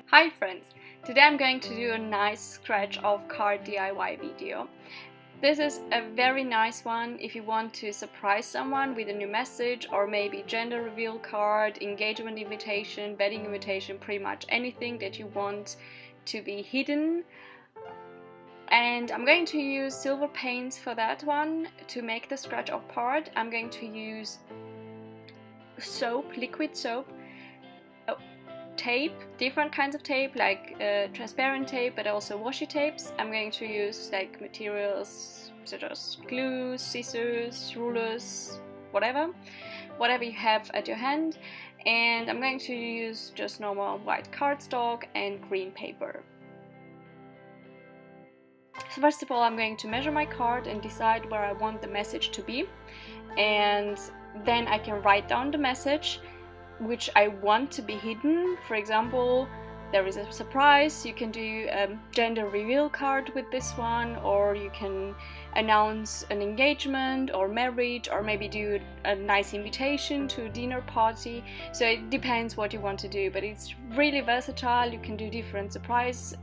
Hi friends! Today I'm going to do a nice scratch of card DIY video. This is a very nice one if you want to surprise someone with a new message, or maybe gender reveal card, engagement invitation, wedding invitation, pretty much anything that you want to be hidden. And I'm going to use silver paints for that one to make the scratch off part. I'm going to use soap, liquid soap, tape, different kinds of tape like transparent tape, but also washi tapes. I'm going to use like materials such as glue, scissors, rulers, whatever you have at your hand. And I'm going to use just normal white cardstock and green paper. So first of all, I'm going to measure my card and decide where I want the message to be, and then I can write down the message which I want to be hidden. For example, there is a surprise, you can do a gender reveal card with this one, or you can announce an engagement or marriage, or maybe do a nice invitation to a dinner party. So it depends what you want to do, but it's really versatile. You can do different surprise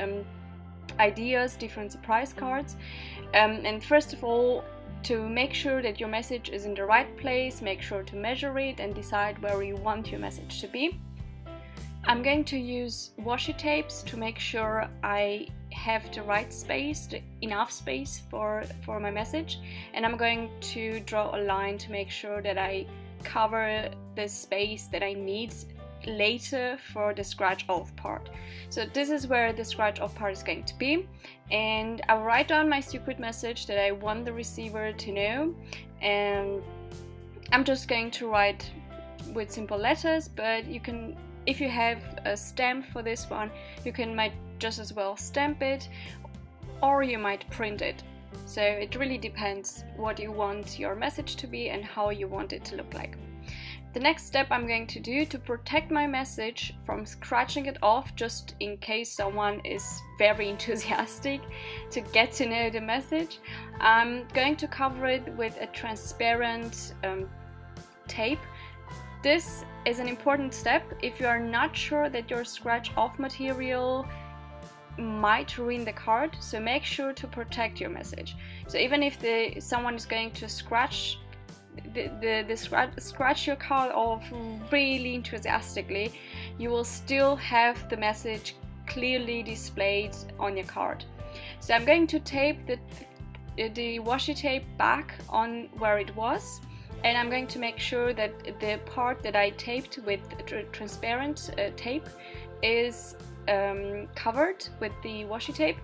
ideas, different surprise cards. And first of all, to make sure that your message is in the right place, make sure to measure it and decide where you want your message to be. I'm going to use washi tapes to make sure I have the right space, enough space for my message, and I'm going to draw a line to make sure that I cover the space that I need later for the scratch off part. So this is where the scratch off part is going to be, and I'll write down my secret message that I want the receiver to know, and I'm just going to write with simple letters, but you can, if you have a stamp for this one, might just as well stamp it, or you might print it. So it really depends what you want your message to be and how you want it to look like. The next step I'm going to do to protect my message from scratching it off, just in case someone is very enthusiastic to get to know the message, I'm going to cover it with a transparent tape. This is an important step if you are not sure that your scratch off material might ruin the card, so make sure to protect your message. So even if someone is going to scratch your card off really enthusiastically, you will still have the message clearly displayed on your card. So I'm going to tape the washi tape back on where it was, and I'm going to make sure that the part that I taped with transparent tape is covered with the washi tape,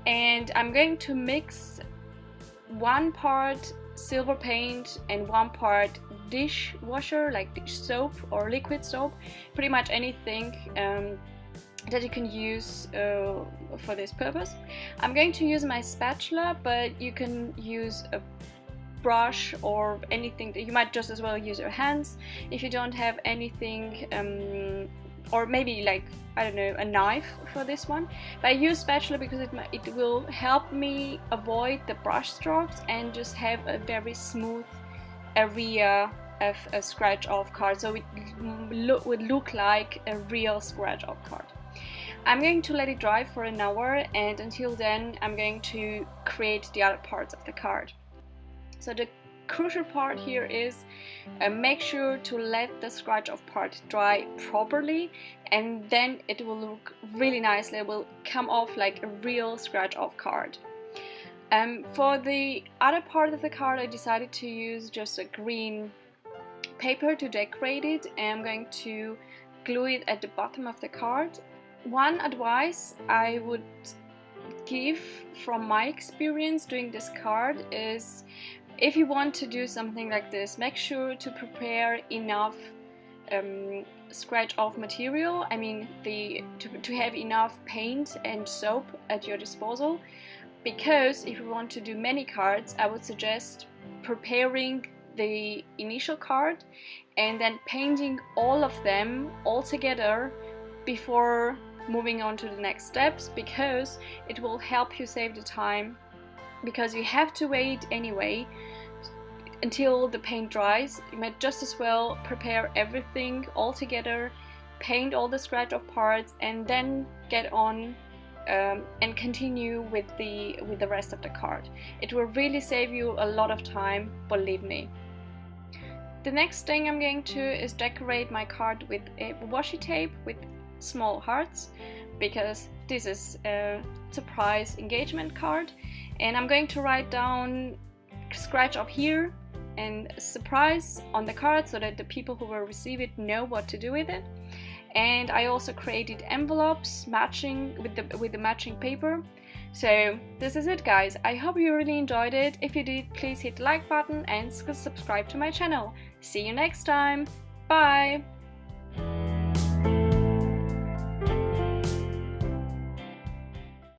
and I'm going to mix one part silver paint and one part dishwasher, like dish soap or liquid soap, pretty much anything that you can use for this purpose. I'm going to use my spatula, but you can use a brush or anything. That you might just as well use your hands if you don't have anything, or maybe like, I don't know, a knife for this one. But I use spatula because it will help me avoid the brush strokes and just have a very smooth area of a scratch off card, so it would look like a real scratch off card. I'm going to let it dry for an hour, and until then I'm going to create the other parts of the card. So the crucial part here is make sure to let the scratch off part dry properly, and then it will look really nicely. It will come off like a real scratch off card. For the other part of the card, I decided to use just a green paper to decorate it, and I'm going to glue it at the bottom of the card. One advice I would give from my experience doing this card is, if you want to do something like this, make sure to prepare enough scratch off material. I mean, to have enough paint and soap at your disposal, because if you want to do many cards, I would suggest preparing the initial card and then painting all of them all together before moving on to the next steps, because it will help you save the time, because you have to wait anyway until the paint dries. You might just as well prepare everything all together paint all the scratch off parts, and then get on and continue with the rest of the card. It will really save you a lot of time, believe me. The next thing I'm going to is decorate my card with a washi tape with small hearts, because this is a surprise engagement card, and I'm going to write down scratch off here and surprise on the card so that the people who will receive it know what to do with it. And I also created envelopes matching with the matching paper. So this is it, guys. I hope you really enjoyed it. If you did, please hit the like button and subscribe to my channel. See you next time. Bye!